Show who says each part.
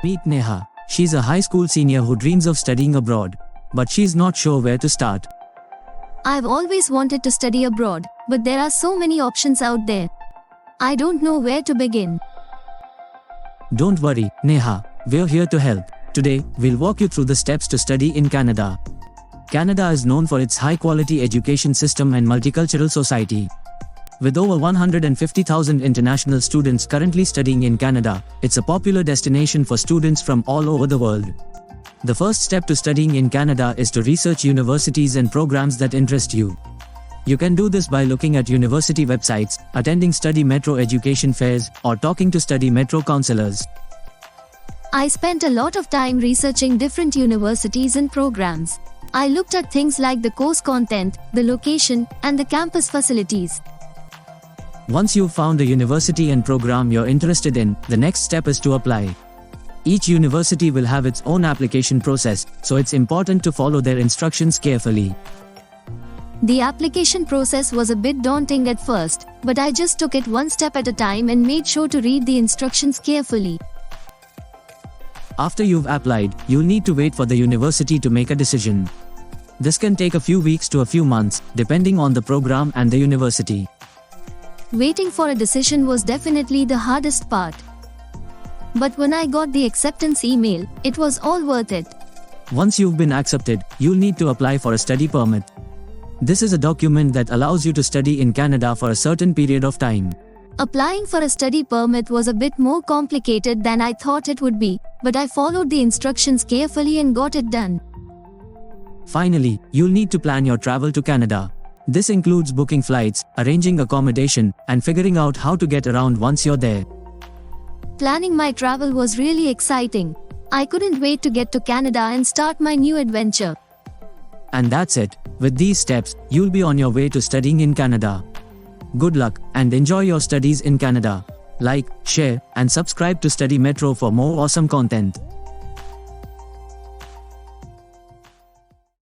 Speaker 1: Meet Neha. She's a high school senior who dreams of studying abroad. But she's not sure where to start.
Speaker 2: I've always wanted to study abroad, but there are so many options out there. I don't know where to begin.
Speaker 1: Don't worry, Neha. We're here to help. Today, we'll walk you through the steps to study in Canada. Canada is known for its high-quality education system and multicultural society. With over 150,000 international students currently studying in Canada, it's a popular destination for students from all over the world. The first step to studying in Canada is to research universities and programs that interest you. You can do this by looking at university websites, attending study metro education fairs, or talking to study metro counselors.
Speaker 2: I spent a lot of time researching different universities and programs. I looked at things like the course content, the location, and the campus facilities.
Speaker 1: Once you've found a university and program you're interested in, the next step is to apply. Each university will have its own application process, so it's important to follow their instructions carefully.
Speaker 2: The application process was a bit daunting at first, but I just took it one step at a time and made sure to read the instructions carefully.
Speaker 1: After you've applied, you'll need to wait for the university to make a decision. This can take a few weeks to a few months, depending on the program and the university.
Speaker 2: Waiting for a decision was definitely the hardest part. But when I got the acceptance email, it was all worth it.
Speaker 1: Once you've been accepted, you'll need to apply for a study permit. This is a document that allows you to study in Canada for a certain period of time.
Speaker 2: Applying for a study permit was a bit more complicated than I thought it would be, but I followed the instructions carefully and got it done.
Speaker 1: Finally, you'll need to plan your travel to Canada. This includes booking flights, arranging accommodation, and figuring out how to get around once you're there.
Speaker 2: Planning my travel was really exciting. I couldn't wait to get to Canada and start my new adventure.
Speaker 1: And that's it. With these steps, you'll be on your way to studying in Canada. Good luck, and enjoy your studies in Canada. Like, share, and subscribe to Study Metro for more awesome content.